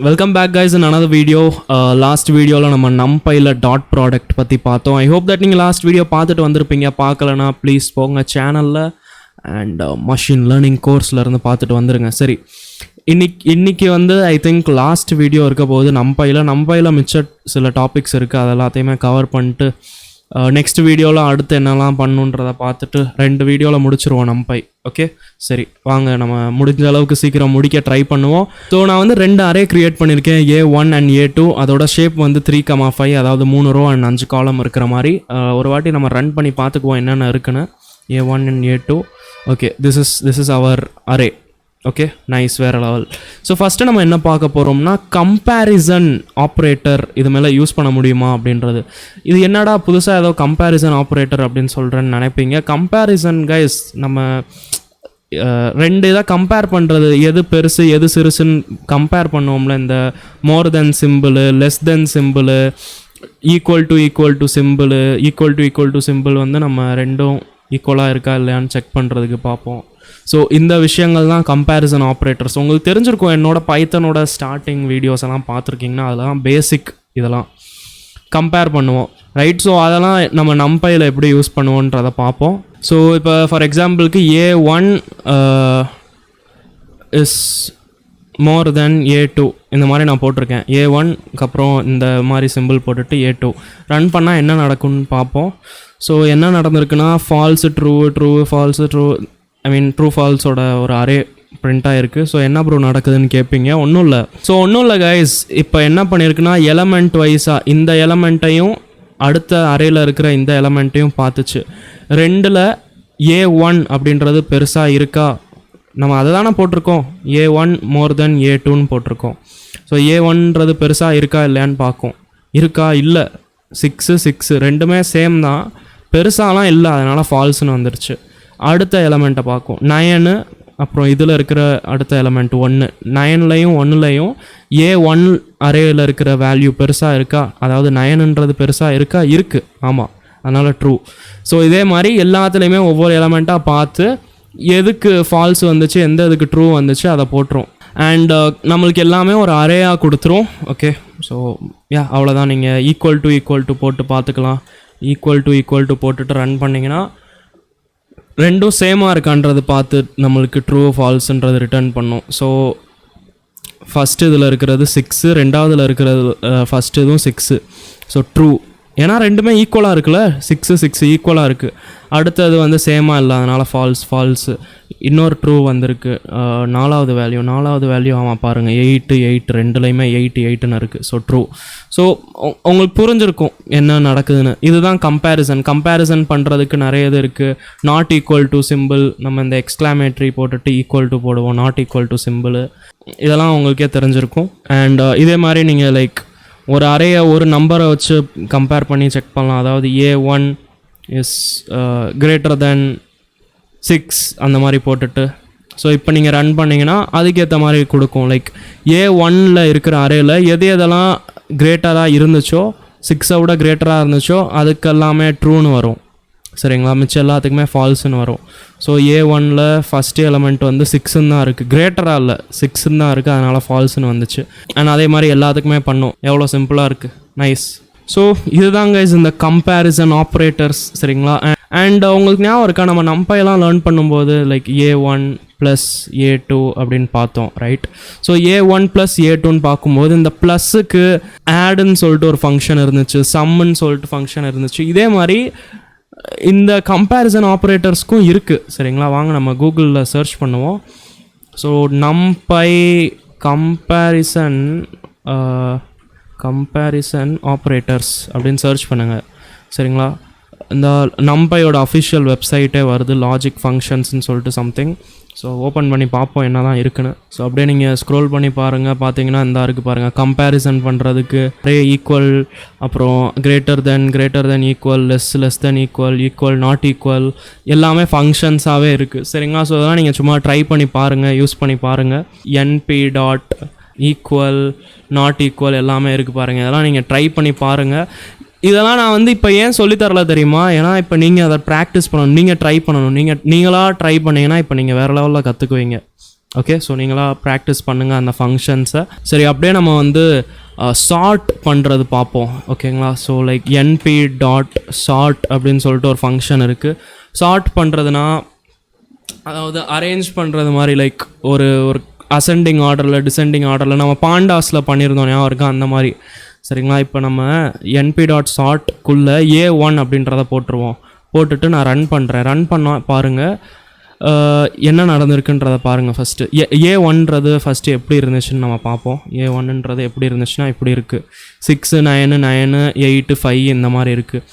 Welcome back guys in another video. Last video la nama NUMPY la dot product பத்தி பார்த்தோம். I hope that நீங்க last video பார்த்துட்டு வந்திருப்பீங்க. பார்க்கலனா please போங்க சேனல்ல and machine learning courseல இருந்து பார்த்துட்டு வந்துருங்க. சரி, இன்னைக்கு வந்து I think லாஸ்ட் வீடியோ இருக்க போகுது. NUMPYல மிச்ச சில டாபிக்ஸ் இருக்குது, அது எல்லாத்தையுமே கவர் பண்ணிட்டு நெக்ஸ்ட் வீடியோவில் அடுத்து என்னெல்லாம் பண்ணுன்றதை பார்த்துட்டு 2 வீடியோவில் முடிச்சிருவோம் NUMPY. ஓகே, சரி வாங்க நம்ம முடிஞ்ச அளவுக்கு சீக்கிரம் முடிக்க ட்ரை பண்ணுவோம். ஸோ நான் வந்து 2 அரே க்ரியேட் பண்ணியிருக்கேன், A1 and A2. அதோட ஷேப் வந்து 3,5, அதாவது 3 row and 5 column இருக்கிற மாதிரி. ஒரு வாட்டி நம்ம ரன் பண்ணி பார்த்துக்குவோம் என்னென்ன இருக்குன்னு. A1 and A2. Okay, this is our array. Okay, nice, வேறு லெவல். ஸோ ஃபஸ்ட்டு நம்ம என்ன பார்க்க போகிறோம்னா கம்பேரிசன் ஆப்ரேட்டர் இது மேலே யூஸ் பண்ண முடியுமா அப்படின்றது. இது என்னடா புதுசாக ஏதோ கம்பேரிசன் ஆப்ரேட்டர் அப்படின்னு சொல்கிறேன்னு நினைப்பீங்க. கம்பேரிசன் கைஸ், நம்ம 2 இதாக கம்பேர் பண்ணுறது, எது பெருசு எது சிறுசுன்னு கம்பேர் பண்ணுவோம்ல. இந்த more than symbol, less than symbol, equal to symbol வந்து நம்ம ரெண்டும் ஈக்குவலாக இருக்கா இல்லையான்னு செக் பண்ணுறதுக்கு பார்ப்போம். ஸோ இந்த விஷயங்கள் தான் கம்பேரிசன் ஆப்ரேட்டர்ஸ். உங்களுக்கு தெரிஞ்சிருக்கும், என்னோட பைத்தனோட ஸ்டார்டிங் வீடியோஸ் எல்லாம் பார்த்துருக்கீங்கன்னா அதெல்லாம் பேசிக், இதெல்லாம் கம்பேர் பண்ணுவோம், ரைட்? ஸோ அதெல்லாம் நம்ம NUMPYல எப்படி யூஸ் பண்ணுவோன்றதை பார்ப்போம். ஸோ இப்போ ஃபார் எக்ஸாம்பிளுக்கு A1 is more then A2 இந்த மாதிரி நான் போட்டிருக்கேன். A1க்கு அப்புறம் இந்த மாதிரி சிம்பிள் போட்டுட்டு A2 ரன் பண்ணால் என்ன நடக்கும்னு பார்ப்போம். ஸோ என்ன நடந்திருக்குன்னா false true false true, true ஃபால்ஸோட ஒரு அரே பிரிண்ட் ஆகிருக்கு. ஸோ என்ன ப்ரோ நடக்குதுன்னு கேட்பீங்க. ஒன்றும் இல்லை கைஸ், இப்போ என்ன பண்ணியிருக்குன்னா எலமெண்ட் வைஸாக இந்த எலமெண்ட்டையும் அடுத்த அரேயில் இருக்கிற இந்த எலமெண்ட்டையும் பார்த்துச்சு. 2ல் A1 அப்படின்றது பெருசாக இருக்கா, நம்ம அதை தானே போட்டிருக்கோம், A1 மோர் தென் A2ன்னு போட்டிருக்கோம். ஸோ A1ன்றது பெருசாக இருக்கா இல்லையான்னு பார்க்கும். இருக்கா, இல்லை, 6 ரெண்டுமே சேம் தான், பெருசாலாம் இல்லை, அதனால் ஃபால்ஸ்னு வந்துருச்சு. அடுத்த எலமெண்ட்டை பார்க்கும் 9, அப்புறம் இதில் இருக்கிற அடுத்த எலமெண்ட் 1. 9லையும் 1லையும் A1 அரேயில் இருக்கிற வேல்யூ பெருசாக இருக்கா, அதாவது 9ன்றது பெருசாக இருக்கா, இருக்குது, ஆமாம், அதனால் ட்ரூ. ஸோ இதே மாதிரி எல்லாத்துலேயுமே ஒவ்வொரு எலமெண்ட்டாக பார்த்து எதுக்கு ஃபால்ஸ் வந்துச்சு, எந்த இதுக்கு ட்ரூ வந்துச்சு அதை போட்டுரும். அண்ட் நம்மளுக்கு எல்லாமே ஒரு அரேயாக கொடுத்துரும். ஓகே, ஸோ அவ்வளோதான். நீங்கள் ஈக்குவல் டு போட்டு பார்த்துக்கலாம். ஈக்குவல் டு போட்டுட்டு ரன் பண்ணிங்கன்னா ரெண்டும் சேமாக இருக்கான்றது பார்த்து நம்மளுக்கு ட்ரூ ஃபால்ஸுன்றது ரிட்டர்ன் பண்ணும். ஸோ ஃபஸ்ட்டு இதில் இருக்கிறது 6, ரெண்டாவதில் இருக்கிறது ஃபஸ்ட்டு இதுவும் 6. ஸோ ட்ரூ, ஏன்னா ரெண்டுமே ஈக்குவலாக இருக்குல்ல, 6 ஈக்குவலாக இருக்குது. அடுத்தது வந்து சேமாக இல்லை, அதனால் ஃபால்ஸு. இன்னொரு ட்ரூ வந்திருக்கு. நாலாவது வேல்யூ ஆமாம் பாருங்கள், 8 ரெண்டுலேயுமே 8ன்னு இருக்குது. So true. ஸோ உங்களுக்கு புரிஞ்சிருக்கும் என்ன நடக்குதுன்னு. இதுதான் கம்பேரிசன் பண்ணுறதுக்கு நிறைய இது இருக்குது. நாட் ஈக்குவல் டு சிம்பிள், நம்ம இந்த எக்ஸ்க்ளாமேட்ரி போட்டுட்டு ஈக்குவல் டு போடுவோம், நாட் ஈக்குவல் டு சிம்பிள், இதெல்லாம் உங்களுக்கே தெரிஞ்சிருக்கும். அண்ட் இதே மாதிரி நீங்கள் லைக் ஒரு அரேயை ஒரு நம்பரை வச்சு கம்பேர் பண்ணி செக் பண்ணலாம். அதாவது A1 இஸ் கிரேட்டர் தென் 6 அந்த மாதிரி போட்டுட்டு. ஸோ இப்போ நீங்கள் ரன் பண்ணிங்கன்னா அதுக்கேற்ற மாதிரி கொடுக்கும். லைக் A1ல் இருக்கிற அரேயில் எதெல்லாம் கிரேட்டராக இருந்துச்சோ, 6ஐ விட கிரேட்டராக இருந்துச்சோ அதுக்கெல்லாமே ட்ரூன்னு வரும், சரிங்களா? மிச்சம் எல்லாத்துக்குமே ஃபால்ஸுன்னு வரும். ஸோ A1ல் ஃபஸ்ட்டு எலமெண்ட் வந்து 6ன்னு தான் இருக்குது, கிரேட்டராக இல்லை, 6ன்னு தான் இருக்குது, அதனால் ஃபால்ஸுன்னு வந்துச்சு. அண்ட் அதே மாதிரி எல்லாத்துக்குமே பண்ணும். எவ்வளோ சிம்பிளாக இருக்குது, நைஸ். ஸோ இதுதாங்க இந்த கம்பேரிசன் ஆப்ரேட்டர்ஸ், சரிங்களா? அண்ட் உங்களுக்கு ஞாபகம் இருக்கா, நம்ம NUMPYலாம் லேர்ன் பண்ணும்போது லைக் A1 + A2 அப்படின்னு பார்த்தோம், ரைட்? ஸோ A1 + A2ன்னு பார்க்கும்போது இந்த ப்ளஸ்ஸுக்கு ஆடுன்னு சொல்லிட்டு ஒரு ஃபங்க்ஷன் இருந்துச்சு, சம்முன்னு சொல்லிட்டு ஃபங்க்ஷன் இருந்துச்சு. இதே மாதிரி இந்த கம்பேரிசன் ஆப்ரேட்டர்ஸ்க்கும் இருக்குது, சரிங்களா? வாங்க நம்ம கூகுளில் சர்ச் பண்ணுவோம். ஸோ NUMPY கம்பேரிசன் ஆப்ரேட்டர்ஸ் அப்படின்னு சர்ச் பண்ணுங்கள், சரிங்களா? இந்த NUMPYயோட அஃபிஷியல் வெப்சைட்டே வருது, லாஜிக் ஃபங்க்ஷன்ஸ்னு சொல்லிட்டு சம்திங். ஸோ ஓப்பன் பண்ணி பார்ப்போம் என்ன தான் இருக்குன்னு. ஸோ அப்படியே நீங்கள் ஸ்க்ரோல் பண்ணி பாருங்கள், பார்த்தீங்கன்னா இந்த இருக்குது பாருங்கள். கம்பேரிசன் பண்ணுறதுக்கு ஈக்குவல், அப்புறம் greater then equal, less then equal, not equal, எல்லாமே ஃபங்க்ஷன்ஸாகவே இருக்குது, சரிங்களா? ஸோ அதெல்லாம் நீங்கள் சும்மா ட்ரை பண்ணி பாருங்கள், யூஸ் பண்ணி பாருங்கள். NP dot equal, not equal எல்லாமே இருக்குது பாருங்கள். இதெல்லாம் நீங்கள் ட்ரை பண்ணி பாருங்கள். இதெல்லாம் நான் வந்து இப்போ ஏன் சொல்லித்தரல தெரியுமா? ஏன்னா இப்போ நீங்கள் அதை ப்ராக்டிஸ் பண்ணணும், நீங்கள் ட்ரை பண்ணணும். நீங்களாக ட்ரை பண்ணிங்கன்னா இப்போ நீங்கள் வேறு லெவலில் கற்றுக்குவீங்க. ஓகே, ஸோ நீங்களாக ப்ராக்டிஸ் பண்ணுங்கள் அந்த ஃபங்க்ஷன்ஸை. சரி, அப்படியே நம்ம வந்து சார்ட் பண்ணுறது பார்ப்போம். ஓகேங்களா, ஸோ லைக் np.sort அப்படின்னு சொல்லிட்டு ஒரு ஃபங்க்ஷன் இருக்குது. சார்ட் பண்ணுறதுனா அதாவது அரேஞ்ச் பண்ணுறது மாதிரி, லைக் ஒரு அசெண்டிங் ஆர்டரில் டிசெண்டிங் ஆர்டரில் நம்ம பாண்டாஸில் பண்ணியிருந்தோம் ஞாபகம் இருக்கா, அந்த மாதிரி. சரிங்களா, இப்போ நம்ம np.sortக்குள்ளே a1 அப்படின்றத போட்டுருவோம். போட்டுட்டு நான் ரன் பண்ணுறேன். ரன் பண்ண பாருங்கள் என்ன நடந்திருக்குன்றதை பாருங்கள். ஃபஸ்ட்டு a1ன்றது ஃபஸ்ட்டு எப்படி இருந்துச்சுன்னு நம்ம பார்ப்போம். a1ன்றது எப்படி இருந்துச்சுன்னா இப்படி இருக்குது, 6 9 9 8 5 இந்த மாதிரி இருக்குது.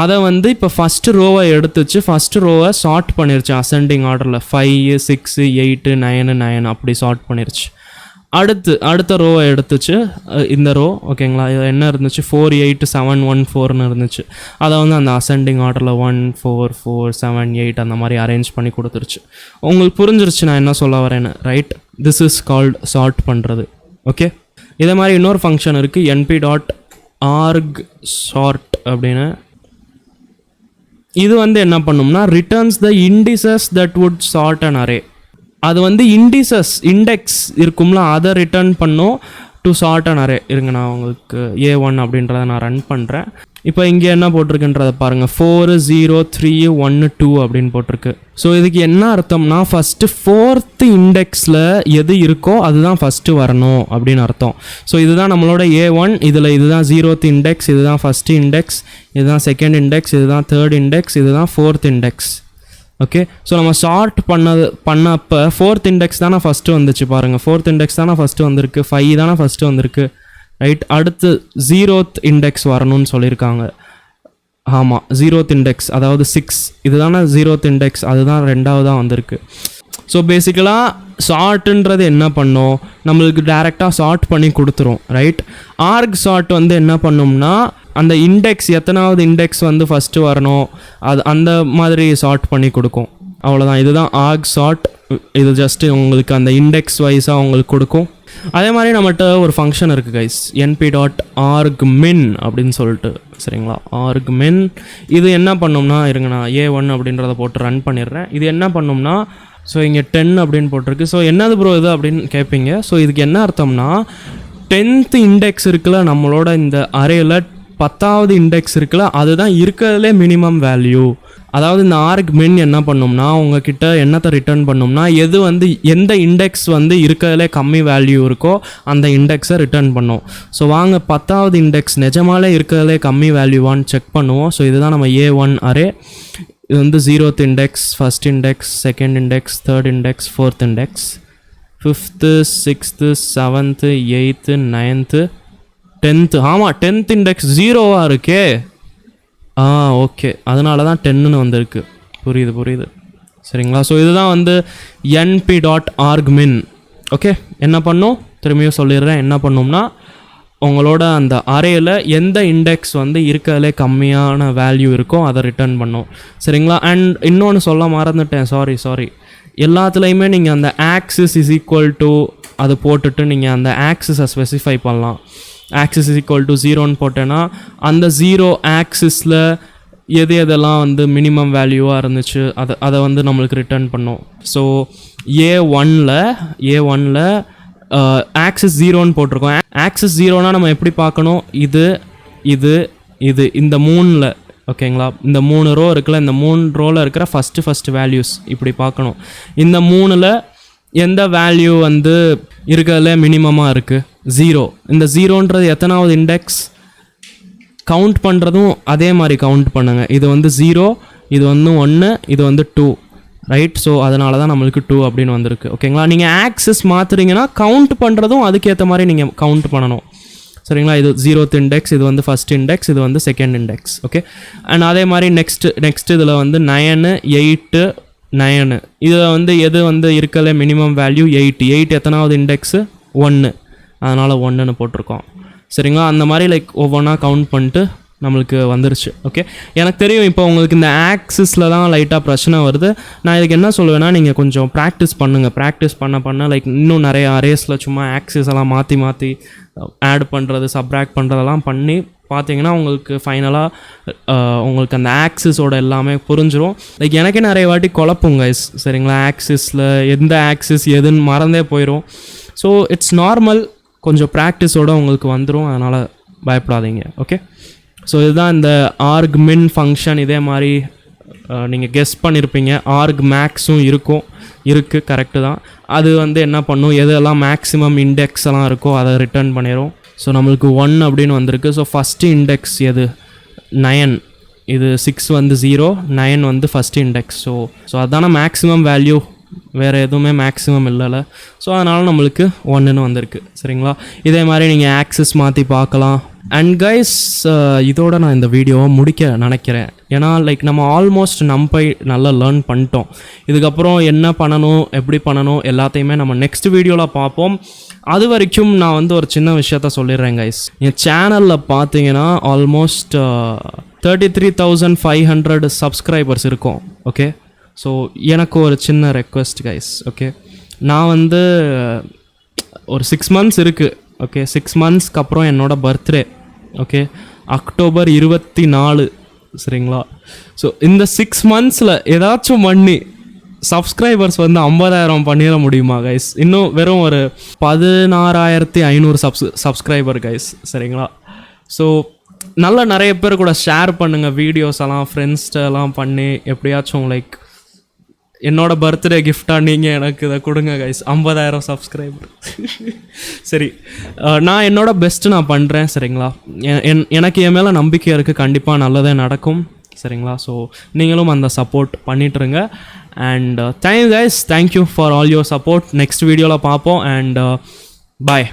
அதை வந்து இப்போ ஃபஸ்ட்டு ரோவை எடுத்துச்சு, ஃபஸ்ட்டு ரோவை சார்ட் பண்ணிருச்சு அசெண்டிங் ஆர்டரில் 5 6 8 9 9 அப்படி சார்ட் பண்ணிருச்சு. அடுத்த ரோவை எடுத்துச்சு இந்த ரோ. ஓகேங்களா, இது என்ன இருந்துச்சு 4 8 7 1 4ன்னு இருந்துச்சு. அதை வந்து அந்த அசெண்டிங் ஆர்டரில் 1 4 4 7 8 அந்த மாதிரி அரேஞ்ச் பண்ணி கொடுத்துருச்சு. உங்களுக்கு புரிஞ்சிருச்சு நான் என்ன சொல்ல வரேன்னு, right? This is called chart பண்ணுறது. ஓகே, இதே மாதிரி இன்னொரு ஃபங்க்ஷன் இருக்குது np.argsort அப்படின்னு. இது வந்து என்ன பண்ணும்னா returns the indices that would sort an array. அது வந்து இண்டெக்ஸ் இருக்கும்ல, அதை ரிட்டர்ன் பண்ணும் டு சார்ட் அன் அரே. இருங்க, நான் உங்களுக்கு a1 அப்படின்றத நான் ரன் பண்ணுறேன். இப்போ இங்கே என்ன போட்டிருக்குன்றதை பாருங்கள், 4 0 3 1 2 அப்படின்னு போட்டிருக்கு. ஸோ இதுக்கு என்ன அர்த்தம்னா ஃபஸ்ட்டு 4th இண்டெக்ஸில் எது இருக்கோ அதுதான் ஃபஸ்ட்டு வரணும் அப்படின்னு அர்த்தம். ஸோ இதுதான் நம்மளோட a1. இதில் இதுதான் 0th இண்டெக்ஸ், இதுதான் ஃபஸ்ட்டு இண்டெக்ஸ், இதுதான் செகண்ட் இண்டெக்ஸ், இதுதான் தேர்ட் இண்டெக்ஸ், இதுதான் 4th இண்டெக்ஸ். ஓகே, ஸோ நம்ம சார்ட் பண்ணப்போ 4th இண்டெக்ஸ் தானே ஃபஸ்ட்டு வந்துச்சு பாருங்கள். 4th இண்டெக்ஸ் தானே ஃபஸ்ட்டு வந்திருக்கு, 5 தானே ஃபஸ்ட்டு வந்திருக்கு, ரைட்? அடுத்து 0th இண்டெக்ஸ் வரணும்னு சொல்லியிருக்காங்க. ஆமாம், 0th இண்டெக்ஸ் அதாவது 6 இதுதானே 0th இண்டெக்ஸ், அதுதான் ரெண்டாவதாக வந்திருக்கு. ஸோ பேசிக்கலாக சார்ட்டுன்றது என்ன பண்ணோம், நம்மளுக்கு டேரெக்டாக சார்ட் பண்ணி கொடுத்துரும், ரைட்? ஆர்க் சார்ட் வந்து என்ன பண்ணும்னா அந்த இண்டெக்ஸ் எத்தனாவது இண்டெக்ஸ் வந்து ஃபஸ்ட்டு வரணும் அது அந்த மாதிரி சார்ட் பண்ணி கொடுக்கும். அவ்வளோதான், இதுதான் ஆர்க் சார்ட். இது ஜஸ்ட்டு உங்களுக்கு அந்த இண்டெக்ஸ் வைஸாக உங்களுக்கு கொடுக்கும். அதே மாதிரி நம்மகிட்ட ஒரு ஃபங்க்ஷன் இருக்குது கைஸ், np.argmin அப்படின்னு சொல்லிட்டு. சரிங்களா, argmin இது என்ன பண்ணோம்னா, இருங்க நான் a1 அப்படின்றத போட்டு ரன் பண்ணிடுறேன். இது என்ன பண்ணோம்னா, ஸோ இங்கே 10 அப்படின்னு போட்டிருக்கு. ஸோ என்னது ப்ரோ இது அப்படின்னு கேட்பீங்க. ஸோ இதுக்கு என்ன அர்த்தம்னா 10th இண்டெக்ஸ் இருக்குல்ல நம்மளோட இந்த அரேயில், 10வது இண்டெக்ஸ் இருக்குல்ல அதுதான் இருக்கிறதுலே மினிமம் வேல்யூ. அதாவது இந்த argmin என்ன பண்ணோம்னா உங்ககிட்ட என்னத்தை ரிட்டர்ன் பண்ணோம்னா எது வந்து எந்த இண்டெக்ஸ் வந்து இருக்கிறதுலே கம்மி வேல்யூ இருக்கோ அந்த இண்டெக்ஸை ரிட்டர்ன் பண்ணோம். ஸோ வாங்க 10வது இண்டெக்ஸ் நிஜமாலே இருக்கிறதுலே கம்மி வேல்யூவான்னு செக் பண்ணுவோம். ஸோ இதுதான் நம்ம a1 அரே. இது வந்து 0th index, first index, second index, third index, 4th index, 5th 6th 7th 8th 9th 10th. ஆமாம், 10th இண்டெக்ஸ் 0வா இருக்கே. ஓகே, அதனால தான் 10ன்னு வந்திருக்கு. புரியுது. சரிங்களா, ஸோ இதுதான் வந்து np.argmin. ஓகே, என்ன பண்ணும் திரும்பியும் சொல்லிடுறேன். என்ன பண்ணோம்னா உங்களோட அந்த அரேயில் எந்த இண்டெக்ஸ் வந்து இருக்கிறதுலே கம்மியான வேல்யூ இருக்கோ அதை ரிட்டர்ன் பண்ணும். சரிங்களா, அண்ட் இன்னொன்று சொல்ல மறந்துட்டேன், சாரி. எல்லாத்துலேயுமே நீங்கள் அந்த ஆக்சிஸ் இஸ் ஈக்குவல் டு அது போட்டுட்டு நீங்கள் அந்த ஆக்சிஸை ஸ்பெசிஃபை பண்ணலாம். ஆக்சிஸ் இஸ் ஈக்குவல் டு 0ன்னு போட்டேன்னா அந்த 0 ஆக்சிஸில் எதெல்லாம் வந்து மினிமம் வேல்யூவாக இருந்துச்சு அதை வந்து நம்மளுக்கு ரிட்டர்ன் பண்ணும். ஸோ A1ல் ஆக்சிஸ் 0ன்னு போட்டிருக்கோம். ஆக்சிஸ் 0னா நம்ம எப்படி பார்க்கணும், இது இந்த 3ல். ஓகேங்களா, இந்த 3 ரோ இருக்குல்ல, இந்த 3 ரோவில் இருக்கிற ஃபஸ்ட்டு வேல்யூஸ் இப்படி பார்க்கணும். இந்த 3ல் எந்த வேல்யூ வந்து இருக்கிறதுல மினிமமாக இருக்குது, 0. இந்த 0ன்றது எத்தனாவது இண்டெக்ஸ் கவுண்ட் பண்ணுறதும் அதே மாதிரி கவுண்ட் பண்ணுங்கள். இது வந்து 0, இது வந்து 1, இது வந்து 2, ரைட்? ஸோ அதனால தான் நம்மளுக்கு 2 அப்படின்னு வந்திருக்கு. ஓகேங்களா, நீங்கள் ஆக்சிஸ் மாற்றுறீங்கன்னா கவுண்ட் பண்ணுறதும் அதுக்கேற்ற மாதிரி நீங்கள் கவுண்ட் பண்ணணும். சரிங்களா, இது 0th இண்டெக்ஸ், இது வந்து ஃபஸ்ட் இண்டெக்ஸ், இது வந்து செகண்ட் இண்டெக்ஸ். ஓகே, அண்ட் அதே மாதிரி நெக்ஸ்ட் இதில் வந்து 9 8 9 இதில் வந்து எது வந்து இருக்கல மினிமம் வேல்யூ 8 எத்தனாவது இண்டெக்ஸு 1, அதனால் 1ன்னு போட்டிருக்கோம். சரிங்களா, அந்த மாதிரி லைக் ஒவ்வொன்றா கவுண்ட் பண்ணிட்டு நம்மளுக்கு வந்துருச்சு. ஓகே, எனக்கு தெரியும் இப்போ உங்களுக்கு இந்த ஆக்சிஸில் தான் லைட்டாக பிரச்சனை வருது. நான் இதுக்கு என்ன சொல்லுவேன்னா, நீங்கள் கொஞ்சம் ப்ராக்டிஸ் பண்ணுங்கள். ப்ராக்டிஸ் பண்ண லைக் இன்னும் நிறைய அரேஸில் சும்மா ஆக்சிஸ் எல்லாம் மாற்றி ஆட் பண்ணுறது, சப்ராக்ட் பண்ணுறதெல்லாம் பண்ணி பார்த்தீங்கன்னா உங்களுக்கு ஃபைனலாக உங்களுக்கு அந்த ஆக்சிஸோட எல்லாமே புரிஞ்சிடும். லைக் எனக்கே நிறைய வாட்டி குழப்பம் கைஸ், சரிங்களா? ஆக்சிஸில் எந்த ஆக்சிஸ் எதுன்னு மறந்தே போயிடும். ஸோ இட்ஸ் நார்மல், கொஞ்சம் ப்ராக்டிஸோடு உங்களுக்கு வந்துடும், அதனால் பயப்படாதீங்க. ஓகே, ஸோ இதுதான் இந்த ஆர்க் மின் ஃபங்க்ஷன். இதே மாதிரி நீங்கள் கெஸ் பண்ணியிருப்பீங்க, ஆர்க் மேக்ஸும் இருக்குது, கரெக்டு தான். அது வந்து என்ன பண்ணும், எதெல்லாம் மேக்ஸிமம் இண்டெக்ஸ் எல்லாம் இருக்கோ அதை ரிட்டர்ன் பண்ணிடும். ஸோ நம்மளுக்கு 1 அப்படின்னு வந்திருக்கு. ஸோ ஃபஸ்ட்டு இண்டெக்ஸ் எது? 9. இது 6 வந்து 0, 9 வந்து ஃபஸ்ட் இண்டெக்ஸ். ஸோ அதான மேக்ஸிமம் வேல்யூ, வேறு எதுவுமே மேக்ஸிமம் இல்லைல்ல. ஸோ அதனால் நம்மளுக்கு 1ன்னு வந்திருக்கு, சரிங்களா? இதே மாதிரி நீங்கள் ஆக்சஸ் மாற்றி பார்க்கலாம். அண்ட் கைஸ், இதோட நான் இந்த வீடியோவை முடிக்க நினைக்கிறேன். ஏன்னா லைக் நம்ம ஆல்மோஸ்ட் NUMPY நல்லா லேர்ன் பண்ணிட்டோம். இதுக்கப்புறம் என்ன பண்ணணும், எப்படி பண்ணணும் எல்லாத்தையுமே நம்ம நெக்ஸ்ட் வீடியோவில் பார்ப்போம். அது வரைக்கும் நான் வந்து ஒரு சின்ன விஷயத்த சொல்லிடுறேன் கைஸ். என் சேனலில் பார்த்தீங்கன்னா ஆல்மோஸ்ட் 33,500 சப்ஸ்கிரைபர்ஸ் இருக்கும். ஓகே, ஸோ எனக்கு ஒரு சின்ன ரெக்வெஸ்ட் கைஸ். ஓகே, நான் வந்து ஒரு 6 months இருக்குது. ஓகே, 6 monthsக்கு அப்புறம் என்னோடய பர்த்டே. ஓகே, அக்டோபர் 24, சரிங்களா? ஸோ இந்த 6 monthsல ஏதாச்சும் பண்ணி சப்ஸ்கிரைபர்ஸ் வந்து 50,000 பண்ணிட முடியுமா கைஸ்? இன்னும் வெறும் ஒரு 16,500 சப்ஸ்கிரைபர் கைஸ், சரிங்களா? ஸோ நல்லா நிறைய பேர் கூட ஷேர் பண்ணுங்கள் வீடியோஸ் எல்லாம், ஃப்ரெண்ட்ஸ்டெல்லாம் பண்ணி எப்படியாச்சும் லைக் என்னோட பர்த்டே கிஃப்டாக நீங்கள் எனக்கு இதை கொடுங்க கைஸ், 50,000 சப்ஸ்கிரைபர். சரி, நான் என்னோட பெஸ்ட்டு நான் பண்ணுறேன், சரிங்களா? எனக்கு என் மேலே நம்பிக்கை இருக்குது, கண்டிப்பாக நல்லதே நடக்கும், சரிங்களா? ஸோ நீங்களும் அந்த சப்போர்ட் பண்ணிட்டுருங்க. And thank you guys, thank you for all your support. Next வீடியோவில் பார்ப்போம். அண்ட் பாய்.